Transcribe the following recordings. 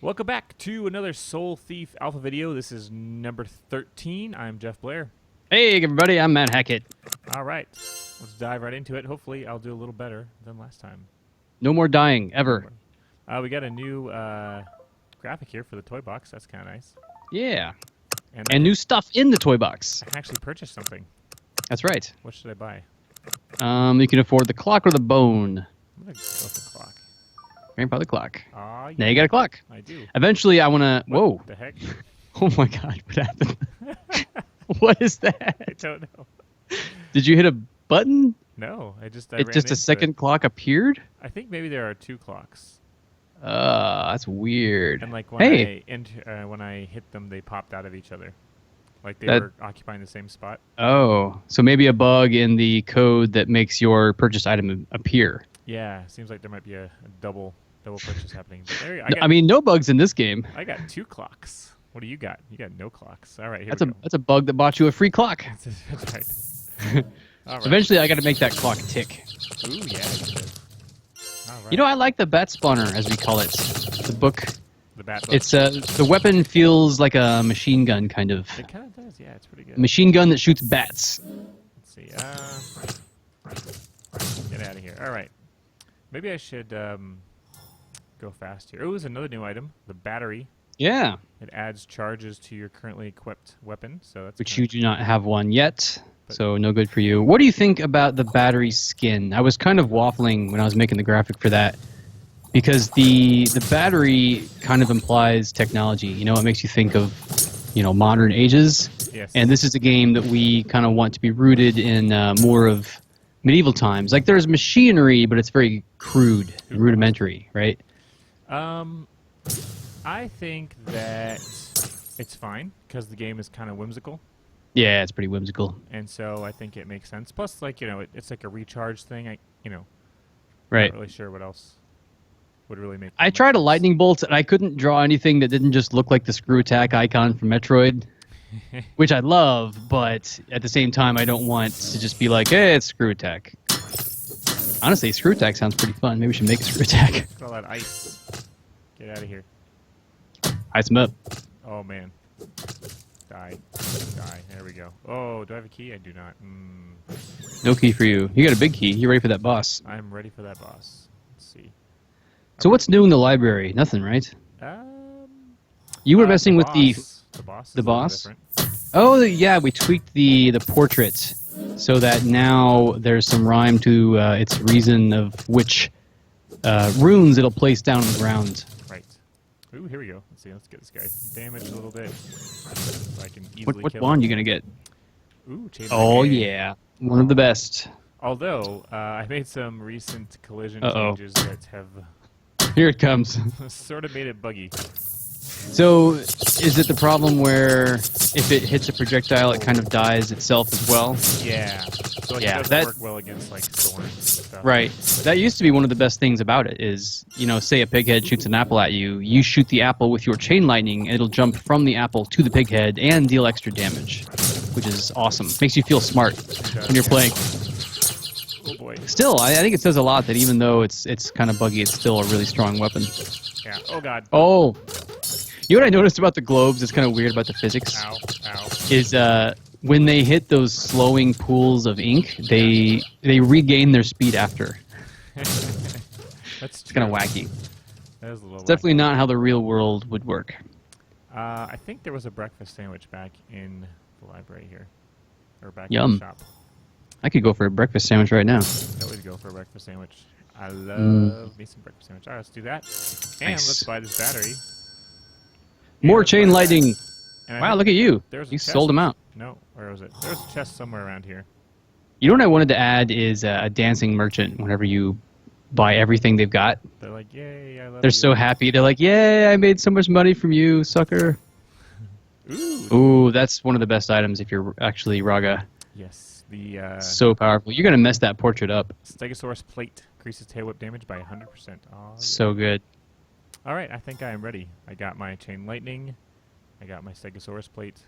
Welcome back to another Soul Thief Alpha video. This is number 13. I'm Geoff Blair. Hey everybody, I'm Matt Hackett. All right, let's dive right into it. Hopefully I'll do a little better than last time. No more dying, ever. We got a new graphic here for the toy box. That's kind of nice. Yeah. And new stuff in the toy box. I can actually purchase something. That's right. What should I buy? You can afford the clock or the bone. I'm going to go with the clock. Probably the clock. Yeah. Now you got a clock. I do. Eventually I want to... Whoa. What the heck? Oh my god, what happened? What is that? I don't know. Did you hit a button? No, I Just ran a second it. clock appeared? I think maybe there are two clocks. That's weird. And like when when I hit them, they popped out of each other, like they were occupying the same spot. Oh, so maybe a bug in the code that makes your purchased item appear. Yeah, seems like there might be a double purchase happening. But there, I mean, no bugs in this game. I got two clocks. What do you got? You got no clocks. All right, here that's a bug that bought you a free clock. That's right. All right. Eventually, I got to make that clock tick. Ooh, yeah. All right. You know, I like the bat spawner, as we call it. The book. The bat book. It's the weapon feels like a machine gun, kind of. It kind of does. Yeah, it's pretty good. A machine gun that shoots bats. Let's see. Get out of here. All right. Maybe I should go fast here. Oh, there's another new item. The battery. Yeah. It adds charges to your currently equipped weapon, so that's which you do not have one yet, so no good for you. What do you think about the battery skin? I was kind of waffling when I was making the graphic for that, because the battery kind of implies technology. You know, it makes you think of, you know, modern ages. Yes. And this is a game that we kind of want to be rooted in more of medieval times. Like there's machinery, but it's very crude and rudimentary, right? I think that it's fine because the game is kind of whimsical. Yeah, it's pretty whimsical. And so I think it makes sense. Plus, like, you know, it's like a recharge thing. Right. I'm not really sure what else would really make I tried a lightning bolt, and I couldn't draw anything that didn't just look like the screw attack icon from Metroid, which I love, but at the same time, I don't want to just be like, hey, it's screw attack. Honestly, screw attack sounds pretty fun. Maybe we should make a screw attack. All that ice. Get out of here. Ice him up. Oh, man. Die. Die. There we go. Oh, do I have a key? I do not. No key for you. You got a big key. You ready for that boss? I'm ready for that boss. Let's see. So what's new in the library? Nothing, right? You were messing with the boss. The boss? Oh, yeah, we tweaked the portrait so that now there's some rhyme to its reason of which runes it'll place down on the ground. Right. Ooh, here we go. Let's see. Let's get this guy damaged a little bit. So I can easily What kill bond him. you gonna get? Ooh, oh yeah, one of the best. Although I made some recent collision changes that have here it comes. sort of made it buggy. So, is it the problem where if it hits a projectile, it kind of dies itself as well? Yeah. So like, it doesn't work well against like thorns and stuff. Right. That used to be one of the best things about it. Is, you know, say a pighead shoots an apple at you, you shoot the apple with your chain lightning, and it'll jump from the apple to the pighead and deal extra damage, which is awesome. Makes you feel smart when you're playing. Oh boy. Still, I think it says a lot that even though it's kind of buggy, it's still a really strong weapon. Yeah. Oh god. Oh. You know what I noticed about the globes that's kind of weird about the physics? Ow. Ow. Is when they hit those slowing pools of ink, they regain their speed after. That's kind of wacky. That is a little it's definitely not how the real world would work. I think there was a breakfast sandwich back in the library here. Or back Yum. in the shop. I could go for a breakfast sandwich right now. I always go for a breakfast sandwich. I love me some breakfast sandwich. Alright, let's do that. And let's buy this battery. More chain lightning. Wow, look at you. You chest. sold them out. No, where was it? There's a chest somewhere around here. You know what I wanted to add is a dancing merchant whenever you buy everything they've got. They're like, yay, I love They're you. so happy. They're like, yay, I made so much money from you, sucker. Ooh, that's one of the best items if you're actually Raga. Yes. The so powerful. You're going to mess that portrait up. Stegosaurus plate increases tail whip damage by 100%. Oh, so good. All right, I think I am ready. I got my chain lightning. I got my Stegosaurus plate.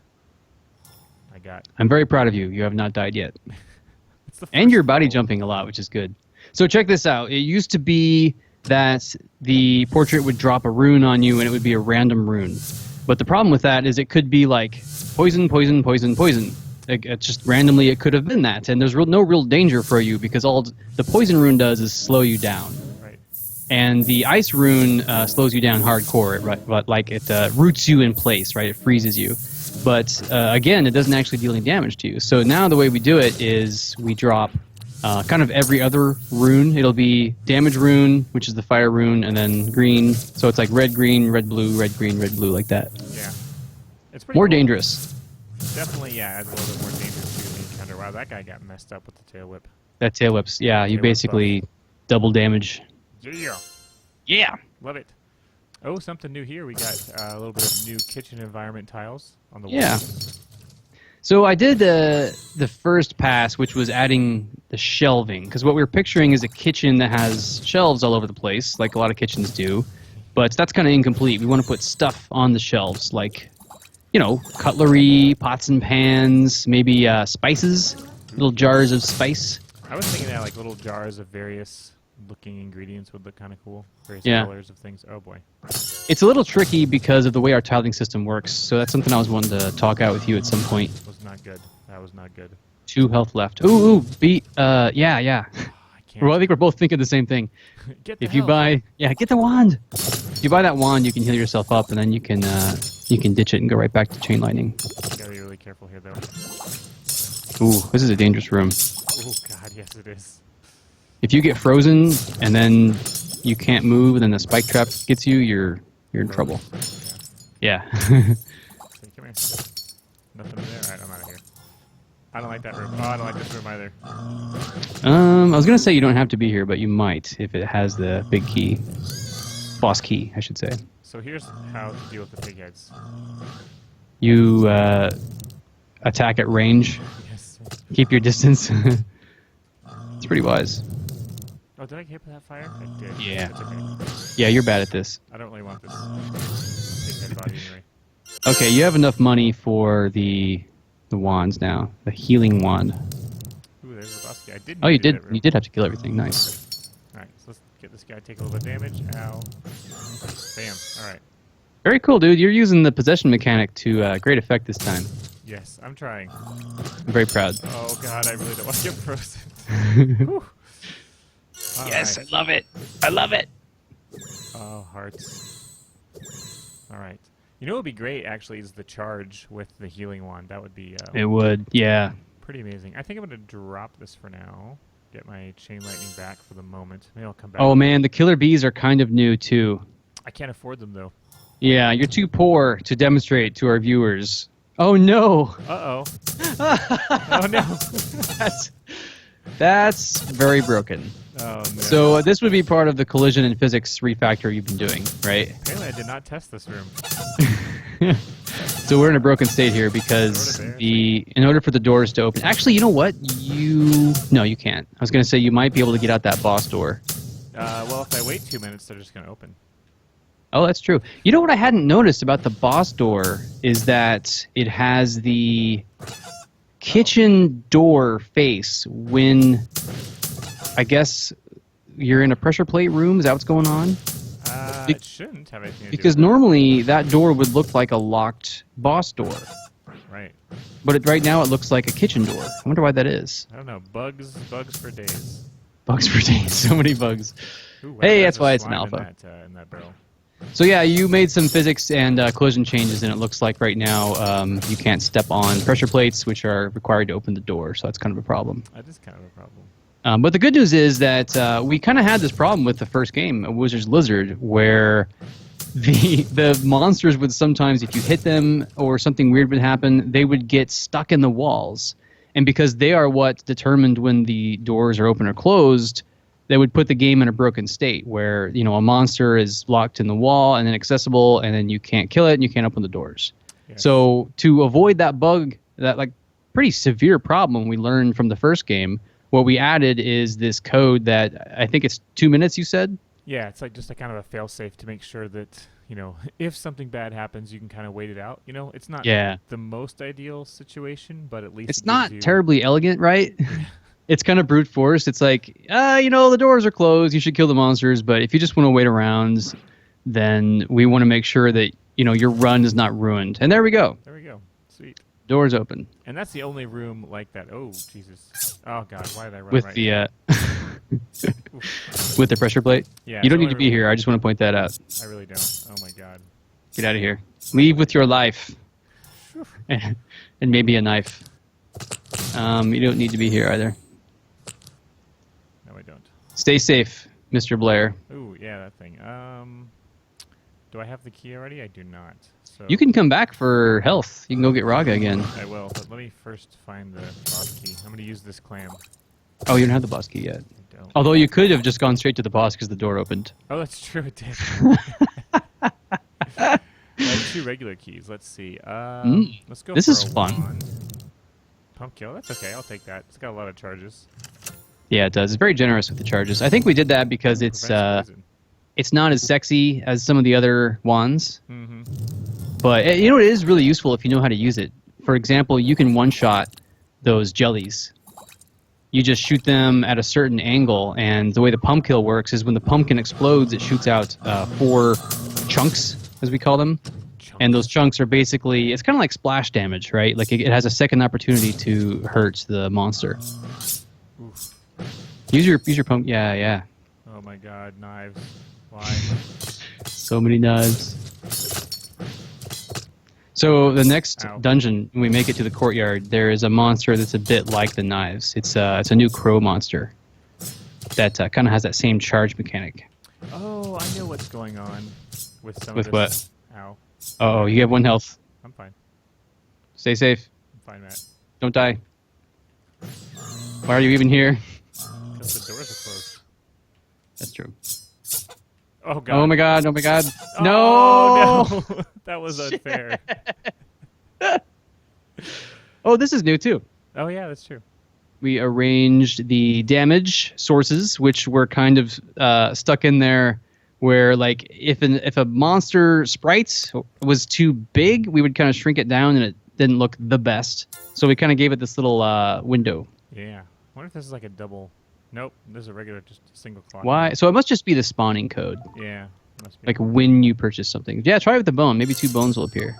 I'm very proud of you. You have not died yet. And you're body jumping a lot, which is good. So check this out. It used to be that the portrait would drop a rune on you, and it would be a random rune. But the problem with that is it could be like poison, poison, poison, poison. It's just randomly it could have been that, and there's no real danger for you because all the poison rune does is slow you down. Right. And the ice rune slows you down hardcore, right? But like it roots you in place, right? It freezes you. But again, it doesn't actually deal any damage to you. So now the way we do it is we drop kind of every other rune. It'll be damage rune, which is the fire rune, and then green. So it's like red, green, red, blue, red, green, red, blue, like that. Yeah. It's pretty more cool. Dangerous. Definitely, yeah, adds a little bit more danger to the encounter. Wow, that guy got messed up with the tail whip. That tail whips, yeah, you basically double damage. Yeah. Yeah. Love it. Oh, something new here. We got a little bit of new kitchen environment tiles on the wall. Yeah. So I did the first pass, which was adding the shelving, because what we were picturing is a kitchen that has shelves all over the place, like a lot of kitchens do, but that's kind of incomplete. We want to put stuff on the shelves, like, you know, cutlery, pots and pans, maybe spices, little jars of spice. I was thinking that like little jars of various looking ingredients would look kind of cool. Various colors of things. Oh boy. It's a little tricky because of the way our tiling system works, so that's something I was wanting to talk out with you at some point. That was not good. That was not good. 2 health left. Ooh, yeah. I can't. Well, I think we're both thinking the same thing. Get Gotta be really careful here, though. Ooh, this is a dangerous room. Oh god, yes it is. If you get frozen and then you can't move, and then the spike trap gets you, you're in trouble. Yeah. Hey, come here. Nothing in there. All right, I'm out of here. I don't like that room. Oh, I don't like this room either. I was gonna say you don't have to be here, but you might if it has the big key, boss key, I should say. So here's how to deal with the pig heads. You attack at range. Yes. Keep your distance. It's pretty wise. Oh, did I hit that fire? I did. Yeah. It's okay. Yeah, you're bad at this. I don't really want this pig head body anyway. Okay, you have enough money for the wands now. The healing wand. Ooh, there's the boss guy. I did. Oh, you did. You did have to kill everything. Nice. All right, so let's get this guy. Take a little bit of damage. Ow. Bam. All right. Very cool, dude. You're using the possession mechanic to great effect this time. Yes, I'm trying. I'm very proud. Oh god, I really don't want to get frozen. Yes, right. I love it. I love it. Oh, hearts. All right. You know what would be great, actually, is the charge with the healing wand. That would be... it would, yeah. Pretty amazing. I think I'm going to drop this for now. Get my chain lightning back for the moment. Maybe I'll come back. Oh, man, the killer bees are kind of new, too. I can't afford them, though. Yeah, you're too poor to demonstrate to our viewers. Oh, no. Uh-oh. Oh, no. That's very broken. Oh, no. So this would be part of the collision and physics refactor you've been doing, right? Apparently I did not test this room. So we're in a broken state here because in order for the doors to open... Actually, you know what? No, you can't. I was going to say you might be able to get out that boss door. Well, if I wait 2 minutes, they're just going to open. Oh, that's true. You know what I hadn't noticed about the boss door is that it has the kitchen door face when, I guess, you're in a pressure plate room. Is that what's going on? It shouldn't have anything to do with it. Because normally that door would look like a locked boss door. Right. But right now it looks like a kitchen door. I wonder why that is. I don't know. Bugs for days. Bugs for days. So many bugs. Ooh, wow, hey, that's why it's an alpha. In that barrel. So yeah, you made some physics and collision changes, and it looks like right now you can't step on pressure plates, which are required to open the door. So that's kind of a problem. That is kind of a problem. But the good news is that we kind of had this problem with the first game, Wizard's Lizard, where the monsters would sometimes, if you hit them or something weird would happen, they would get stuck in the walls. And because they are what determined when the doors are open or closed, they would put the game in a broken state where, you know, a monster is locked in the wall and inaccessible, and then you can't kill it and you can't open the doors. Yes. So to avoid that bug, that like pretty severe problem we learned from the first game, what we added is this code that I think it's 2 minutes, you said? Yeah, it's like just a kind of a fail-safe to make sure that, you know, if something bad happens, you can kind of wait it out. You know, it's not the most ideal situation, but at least it's not terribly elegant, right? it's kind of brute force. It's like, the doors are closed. You should kill the monsters. But if you just want to wait around, then we want to make sure that, your run is not ruined. And there we go. There we go. Sweet. Doors open. And that's the only room like that. Oh, Jesus. Oh, God. Why did I run With right the, here? with the pressure plate. Yeah, You don't need to be here. I just want to point that out. I really don't. Oh, my God. Get out of here. Leave with your life. And maybe a knife. You don't need to be here either. No, I don't. Stay safe, Mr. Blair. Ooh, yeah, that thing. Do I have the key already? I do not. So You can come back for health. You can go get Raga again. I will, but let me first find the boss key. I'm going to use this clam. Oh, you don't have the boss key yet. I don't. Although you could have just gone straight to the boss because the door opened. Oh, that's true. It did. I have 2 regular keys. Let's see. Let's go This for is a fun. wand. Pump kill. That's okay. I'll take that. It's got a lot of charges. Yeah, it does. It's very generous with the charges. I think we did that because Prevents poison. it's not as sexy as some of the other wands. Mm-hmm. But, it is really useful if you know how to use it. For example, you can one-shot those jellies. You just shoot them at a certain angle, and the way the pump kill works is when the pumpkin explodes, it shoots out 4 chunks, as we call them. And those chunks are basically, it's kind of like splash damage, right? Like it has a second opportunity to hurt the monster. Oof. Use your pump. Yeah. Oh my God, knives. Why? So many knives. So the next dungeon, when we make it to the courtyard, there is a monster that's a bit like the knives. It's a new crow monster that kind of has that same charge mechanic. Oh, I know what's going on with some With of this. what? Ow. Oh, you have 1 health. I'm fine. Stay safe. I'm fine, Matt. Don't die. Why are you even here? Because the doors are closed. That's true. Oh God. Oh my God! Oh my God! Oh, no! That was unfair. Oh, this is new too. Oh yeah, that's true. We arranged the damage sources, which were kind of stuck in there, where like if a monster sprite was too big, we would kind of shrink it down, and it didn't look the best. So we kind of gave it this little window. Yeah. I wonder if this is like a double. Nope, this is a regular, just single clock. Why? So it must just be the spawning code. Yeah, must be. Like when you purchase something. Yeah, try it with the bone. Maybe 2 bones will appear.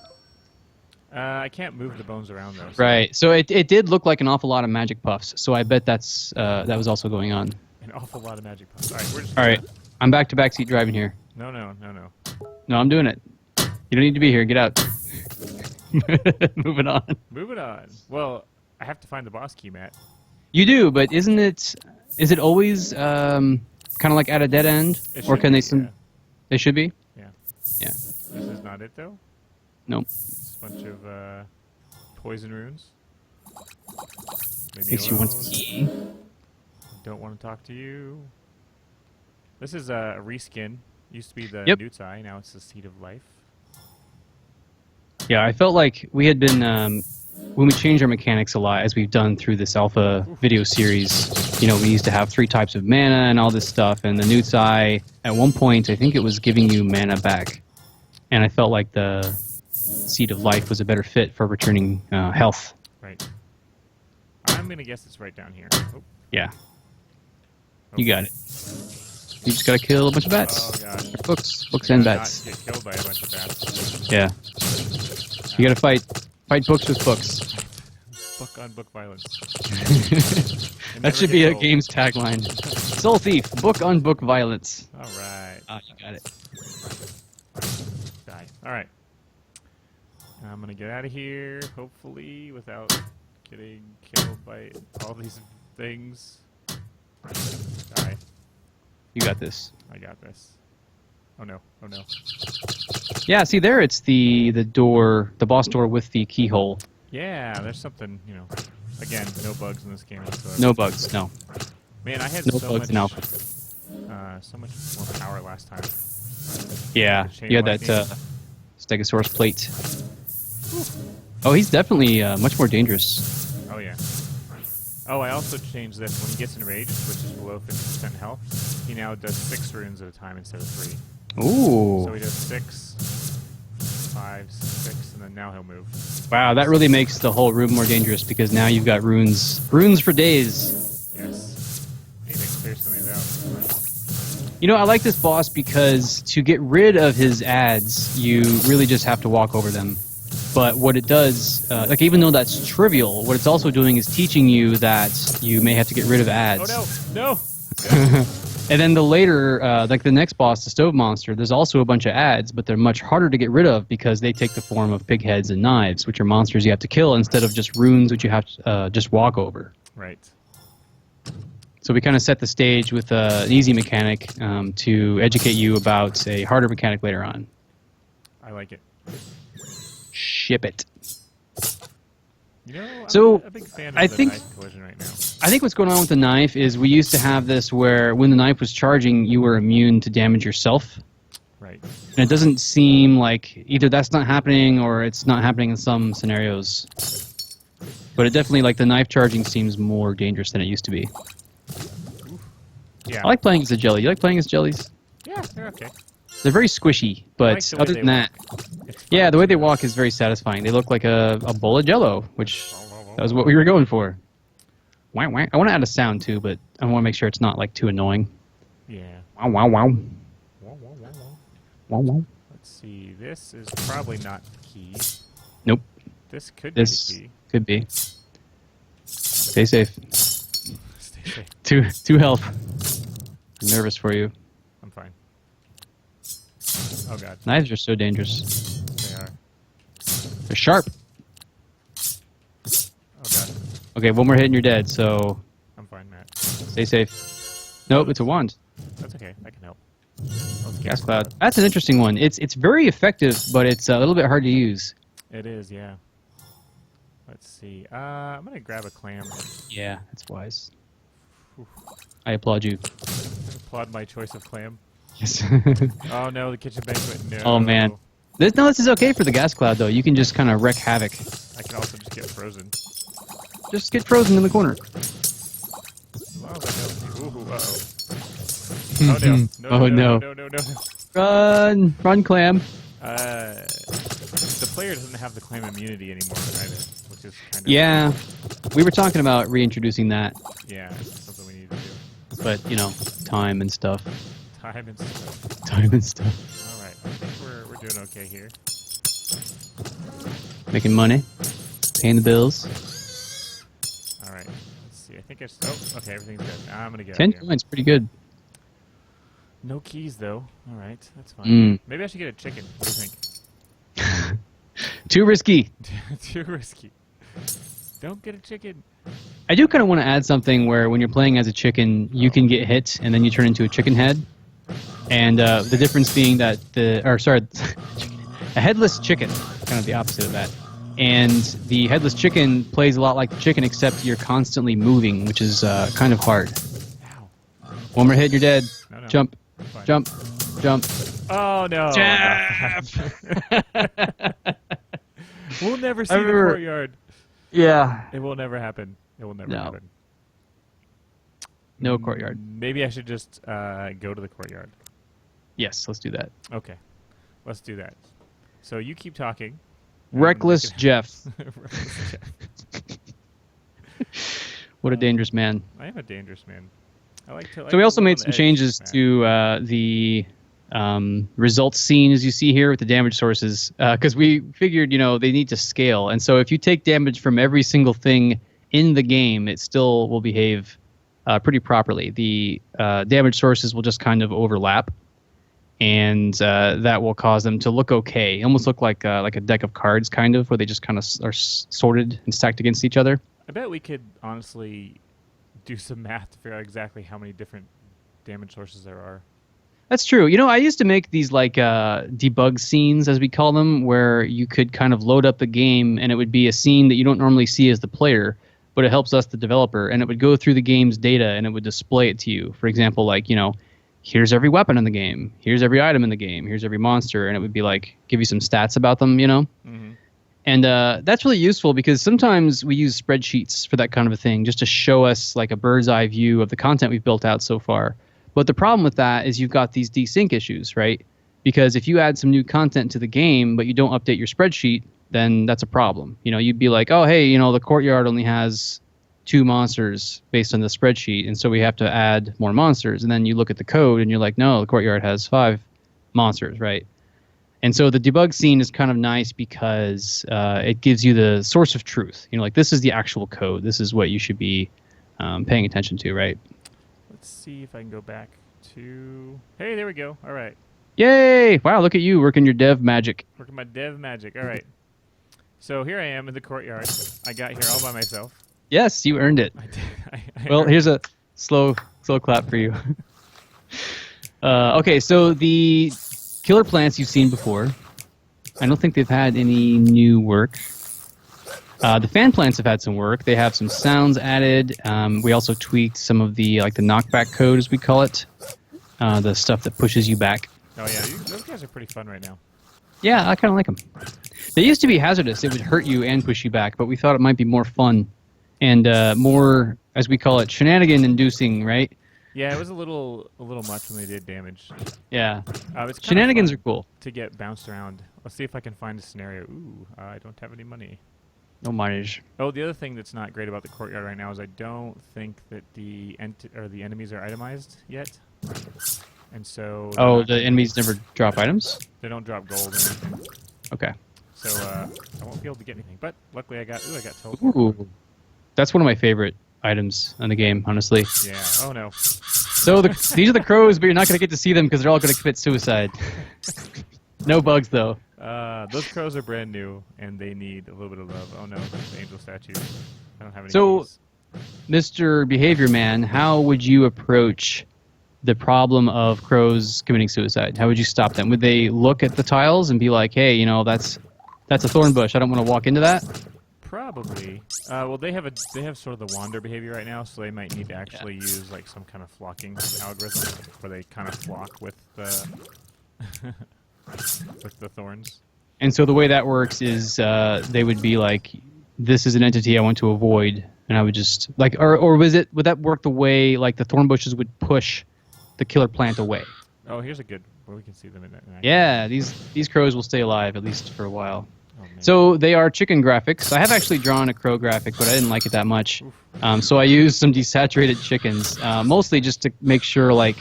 I can't move the bones around though. So Right. So it did look like an awful lot of magic puffs. So I bet that was also going on. An awful lot of magic puffs. All right, we're just. All right. I'm back to backseat driving here. No. No, I'm doing it. You don't need to be here. Get out. Moving on. Moving on. Well, I have to find the boss key, Matt. You do, but is it always kind of like at a dead end? Or can they They should be? Yeah. Yeah. This is not it though? Nope. It's a bunch of poison runes. Makes you want to key. Don't want to talk to you. This is a reskin. Used to be the Yep. Newt's Eye, now it's the Seed of Life. Yeah, I felt like we had been when we changed our mechanics a lot, as we've done through this alpha video series. We used to have 3 types of mana and all this stuff, and the Newt's Eye, at one point, I think it was giving you mana back. And I felt like the Seed of Life was a better fit for returning health. Right. I'm going to guess it's right down here. Oh. Yeah. You got it. You just gotta kill a bunch of bats. Oh, God. Books and bats. Not get killed by a bunch of bats. Yeah. You gotta fight books with books. Book on book violence. That should be a game's tagline. Soul Thief, book on book violence. All right. Ah, you got it. Die. All right. I'm gonna get out of here, hopefully, without getting killed by all these things. Die. You got this. I got this. Oh no. Oh no. Yeah, see there, it's the door, the boss door with the keyhole. Yeah, there's something, again, no bugs in this game whatsoever. No bugs, no. Man, I had No so bugs much, in alpha. so much more power last time. Yeah, Chain you had lightning. that Stegosaurus plate. Oh, he's definitely much more dangerous. Oh yeah. Oh, I also changed this. When he gets enraged, which is below 50% health, he now does 6 runes at a time instead of 3. Ooh. So he does 6, 5, 6, and then now he'll move. Wow, that really makes the whole room more dangerous because now you've got runes for days. Yeah. I like this boss because to get rid of his ads, you really just have to walk over them. But what it does, like even though that's trivial, what it's also doing is teaching you that you may have to get rid of ads. Oh no! And then the later, like the next boss, the stove monster, there's also a bunch of ads, but they're much harder to get rid of because they take the form of pig heads and knives, which are monsters you have to kill instead of just runes, which you have to just walk over. Right. So we kind of set the stage with an easy mechanic to educate you about a harder mechanic later on. I like it. Ship it. I'm So, a big fan of I the think- knife collision right now. I think what's going on with the knife is we used to have this where when the knife was charging, you were immune to damage yourself. Right. And it doesn't seem like either that's not happening or it's not happening in some scenarios. But it definitely, like, the knife charging seems more dangerous than it used to be. Yeah. I like playing as a jelly. You like playing as jellies? Yeah, they're okay. They're very squishy, but like the way other they than that, walk. It's fun. yeah, the way they walk is very satisfying. They look like a bowl of jello, which that was what we were going for. Wah, wah. I want to add a sound too, but I want to make sure it's not like too annoying. Yeah. Wow, wow, wow. Wah, wah, wah, wah. Wow, wow. Let's see. This is probably not the key. Nope. This could This be the key. could be. Stay safe. Stay safe. Two health. I'm nervous for you. I'm fine. Oh god. Knives are so dangerous. They are. They're sharp. Oh god. Okay, one more hit and you're dead, so I'm fine, Matt. stay safe. Nope, it's a wand. That's okay. I can help. Oh, it's Gas cloud. That's an interesting one. It's very effective, but it's a little bit hard to use. It is, yeah. Let's see. I'm gonna grab a clam. Yeah, that's wise. Whew. I applaud you. Applaud my choice of clam. Yes. Oh no, the kitchen banquet. No. Oh, man. This is okay for the gas cloud, though. You can just kind of wreak havoc. I can also just get frozen. Just get frozen in the corner. As long as I don't. Ooh, uh-oh. Oh no. No, Oh, no, no. no, no, no, no. Run, clam. The player doesn't have the clam immunity anymore either, which is kind of Yeah, we were talking about reintroducing that, yeah, it's something we need to do. but time and stuff. Time and stuff. Time and stuff. All right, I think we're doing okay here. Making money, paying the bills. All right, let's see. I think it's okay. Everything's good. Now I'm gonna get 10 out of here. coins, pretty good. No keys though. All right, that's fine. Mm. Maybe I should get a chicken. What do you think? Too risky. Too risky. Don't get a chicken. I do kind of want to add something where when you're playing as a chicken, you can get hit and then you turn into a chicken head. And the difference being that a headless chicken, kind of the opposite of that. And the headless chicken plays a lot like the chicken, except you're constantly moving, which is kind of hard. Ow. One more hit, you're dead. No. Jump, Fine. jump, jump. Oh no. Geoff! We'll never see I the remember- courtyard. Yeah. It will never happen. It will never No. happen. No courtyard. Maybe I should just go to the courtyard. Yes, let's do that. Okay. Let's do that. So you keep talking. Reckless Geoff. Reckless Jeff. What a dangerous man. I am a dangerous man. I like to. So we also made some changes Matt. to the results scene, as you see here, with the damage sources, because we figured, they need to scale. And so if you take damage from every single thing in the game, it still will behave pretty properly. The damage sources will just kind of overlap, and that will cause them to look okay. Almost look like a deck of cards, kind of, where they just kind of are sorted and stacked against each other. I bet we could honestly do some math to figure out exactly how many different damage sources there are. That's true. I used to make these like debug scenes, as we call them, where you could kind of load up a game and it would be a scene that you don't normally see as the player, but it helps us, the developer, and it would go through the game's data and it would display it to you. For example, like, here's every weapon in the game, here's every item in the game, here's every monster, and it would be like, give you some stats about them, Mm-hmm. And that's really useful because sometimes we use spreadsheets for that kind of a thing, just to show us like a bird's eye view of the content we've built out so far. But the problem with that is you've got these desync issues, right? Because if you add some new content to the game, but you don't update your spreadsheet, then that's a problem. You'd be like, oh, hey, the courtyard only has 2 monsters based on the spreadsheet, and so we have to add more monsters. And then you look at the code, and you're like, no, the courtyard has 5 monsters, right? And so the debug scene is kind of nice because it gives you the source of truth. You know, like this is the actual code. This is what you should be paying attention to, right? Let's see if I can go back to... Hey, there we go. All right. Yay! Wow, look at you working your dev magic. Working my dev magic. All right. So here I am in the courtyard. I got here all by myself. Yes, you earned it. I did. Well, here's a slow clap for you. Okay, so the killer plants you've seen before. I don't think they've had any new work. The fan plants have had some work. They have some sounds added. We also tweaked some of the the knockback code, as we call it, the stuff that pushes you back. Oh yeah, those guys are pretty fun right now. Yeah, I kind of like them. They used to be hazardous. It would hurt you and push you back, but we thought it might be more fun and more, as we call it, shenanigan-inducing, right? Yeah, it was a little much when they did damage. Yeah. It's Shenanigans are cool. To get bounced around. Let's see if I can find a scenario. Ooh, I don't have any money. No mileage. Oh, the other thing that's not great about the courtyard right now is I don't think that the enemies are itemized yet. And so... Oh, the enemies never drop items? They don't drop gold or anything. Okay. So I won't be able to get anything. But luckily I got teleport. Ooh. That's one of my favorite items in the game, honestly. Yeah. Oh, no. So these are the crows, but you're not going to get to see them because they're all going to commit suicide. No bugs, though. Those crows are brand new, and they need a little bit of love. Oh, no. The angel statue. I don't have any keys. Mr. Behavior Man, how would you approach the problem of crows committing suicide? How would you stop them? Would they look at the tiles and be like, hey, you know, that's a thorn bush. I don't want to walk into that? Probably. Well, they have sort of the wander behavior right now, so they might need to actually use like some kind of flocking algorithm where they kind of flock with the with the thorns. And so the way that works is they would be like, this is an entity I want to avoid, and I would just like, or would that work the way like the thorn bushes would push the killer plant away? Oh, here's a good where we can see them in action. Yeah, these crows will stay alive at least for a while. Oh, man. So they are chicken graphics. I have actually drawn a crow graphic, but I didn't like it that much. So I used some desaturated chickens, mostly just to make sure like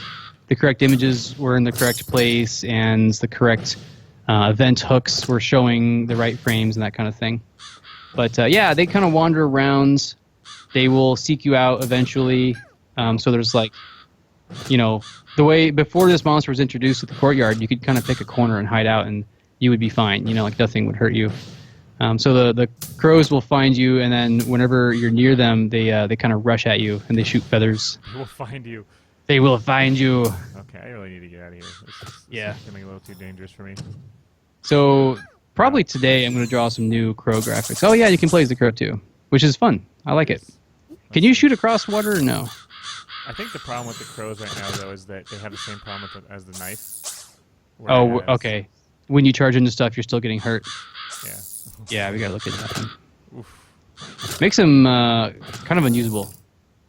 the correct images were in the correct place and the correct event hooks were showing the right frames and that kind of thing. But yeah, they kind of wander around. They will seek you out eventually. So there's like, you know, the way before this monster was introduced at the courtyard, you could kind of pick a corner and hide out and you would be fine. You know, like nothing would hurt you. So the crows will find you, and then whenever you're near them, they kind of rush at you and they shoot feathers. They will find you. They will find you. Okay, I really need to get out of here. This is getting a little too dangerous for me. So probably today I'm going to draw some new crow graphics. Oh yeah, you can play as the crow too, which is fun. I like it. Can you shoot across water or no? I think the problem with the crows right now, though, is that they have the same problem with as the knife. Oh, okay. When you charge into stuff, you're still getting hurt. Yeah. Yeah, we gotta look at that one. Oof. Makes them kind of unusable.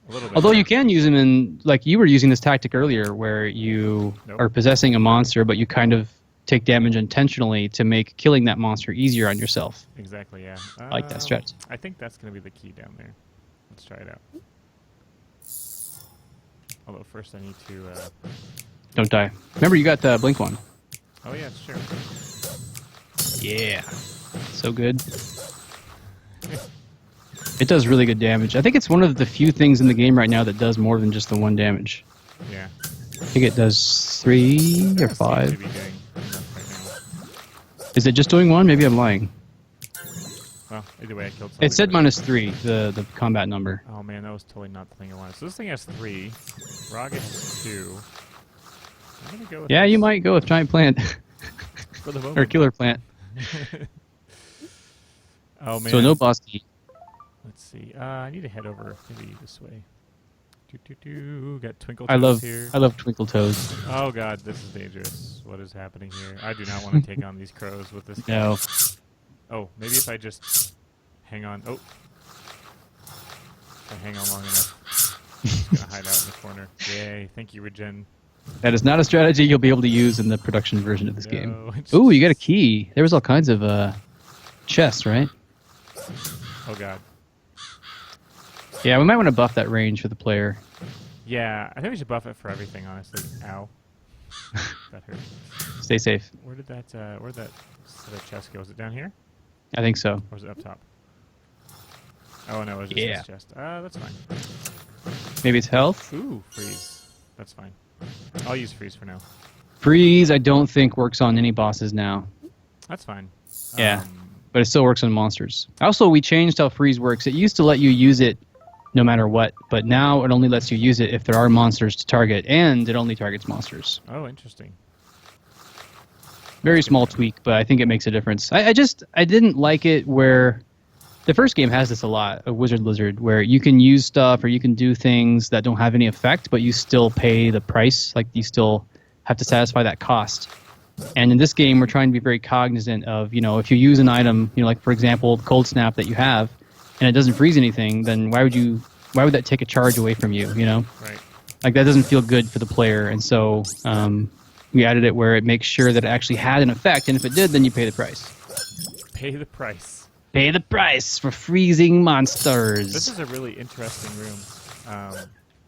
A little bit. Although you can use them in, like you were using this tactic earlier, where you are possessing a monster, but you kind of take damage intentionally to make killing that monster easier on yourself. Exactly, yeah. I like that strategy. I think that's going to be the key down there. Let's try it out. Although first I need to... Don't die. Remember, you got Blink one. Oh yeah, it's true. Yeah. So good. It does really good damage. I think it's one of the few things in the game right now that does more than just the 1 damage. Yeah. I think it does 3 or 5. Right, is it just doing 1? Maybe I'm lying. Well, either way, I killed somebody. It said -3, the combat number. Oh man, that was totally not the thing I wanted. So this thing has 3. Raga has 2. I'm gonna go with yeah, this. you might go with Giant Plant. For the moment. Or Killer Plant. Oh man. So no boss key. Let's see. I need to head over maybe this way. Got Twinkle I Toes here. love Twinkle Toes. Oh god, this is dangerous. What is happening here? I do not want to take on these crows with this guy. No. Oh, maybe if I just hang on. Oh. If I hang on long enough. I'm just going to hide out in the corner. Yay. Thank you, Regen. That is not a strategy you'll be able to use in the production version of this game. It's Ooh, you got a key. There was all kinds of chests, right? Oh god. Yeah, we might want to buff that range for the player. Yeah, I think we should buff it for everything, honestly. Ow. That hurt. Stay safe. Where'd that set of chest go? Was it down here? I think so. Or was it up top? Oh, no, it was just this chest. That's fine. Maybe it's health? Ooh, freeze. That's fine. I'll use freeze for now. Freeze, I don't think works on any bosses now. That's fine. Yeah, but it still works on monsters. Also, we changed how freeze works. It used to let you use it no matter what, but now it only lets you use it if there are monsters to target, and it only targets monsters. Oh, interesting. Very small tweak, but I think it makes a difference. I didn't like it where the first game has this a lot, a Wizard Lizard, where you can use stuff or you can do things that don't have any effect, but you still pay the price. Like, you still have to satisfy that cost. And in this game, we're trying to be very cognizant of, if you use an item, like, for example, Cold Snap that you have, and it doesn't freeze anything, then why would that take a charge away from you, Right. Like, that doesn't feel good for the player. And so we added it where it makes sure that it actually had an effect, and if it did, then you pay the price. Pay the price. Pay the price for freezing monsters. This is a really interesting room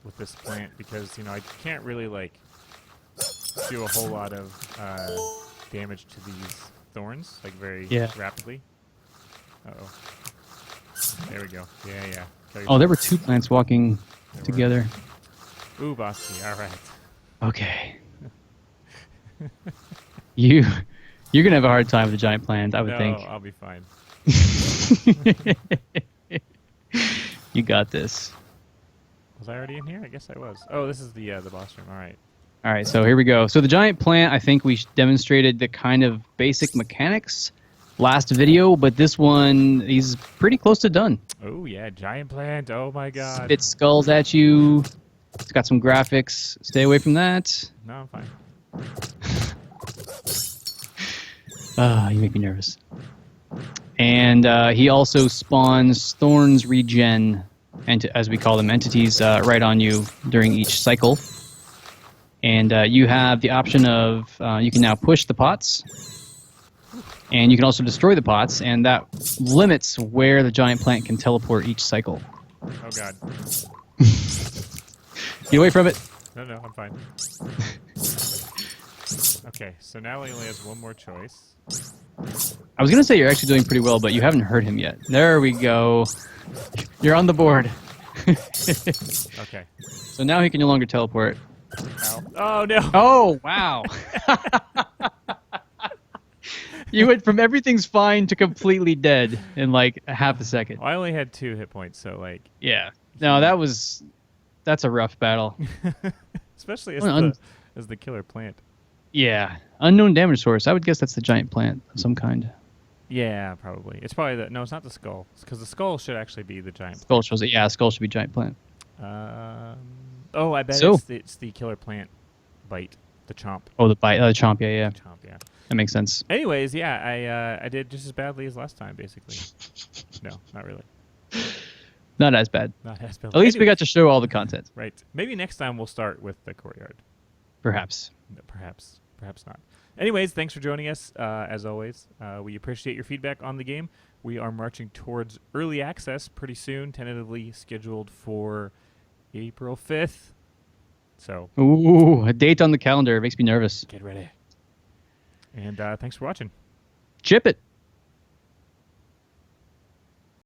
with this plant because, I can't really, do a whole lot of damage to these thorns, very rapidly. Uh-oh. There we go. Yeah. Oh, there were two plants walking together. Ooh, Bosky. All right. Okay. You're gonna have a hard time with the giant plant, I would think. No, I'll be fine. You got this. Was I already in here? I guess I was. Oh, this is the boss room. All right. All right, so here we go. So the giant plant, I think we demonstrated the kind of basic mechanics last video, but this one is pretty close to done. Oh, yeah, giant plant. Oh, my God. Spit skulls at you. It's got some graphics. Stay away from that. No, I'm fine. You make me nervous. And he also spawns thorns regen, as we call them, entities, right on you during each cycle. And you have the option of you can now push the pots, and you can also destroy the pots, and that limits where the giant plant can teleport each cycle. Oh, God. Get away from it. No, I'm fine. Okay, so now he only has one more choice. I was going to say you're actually doing pretty well, but you haven't hurt him yet. There we go. You're on the board. Okay. So now he can no longer teleport. Ow. Oh, no. Oh, wow. You went from everything's fine to completely dead in like half a second. Well, I only had 2 hit points, so Yeah. No, that's a rough battle. Especially as the killer plant. Yeah. Unknown damage source. I would guess that's the giant plant of some kind. Yeah, probably. It's probably no, it's not the skull. Because the skull should actually be the giant plant. Skull shows it. Yeah, skull should be giant plant. Oh, I bet So- it's the killer plant bite, the chomp. Oh, the bite. The chomp. Yeah. Chomp, yeah. That makes sense. Anyways, yeah, I did just as badly as last time, basically. No, not really. Not as bad. Not as bad. At least we got to show all the content. Right. Maybe next time we'll start with the courtyard. Perhaps. No, perhaps not. Anyways, thanks for joining us. As always, we appreciate your feedback on the game. We are marching towards early access pretty soon, tentatively scheduled for April 5th. So, Ooh, a date on the calendar. It makes me nervous. get ready. And thanks for watching. Chip it.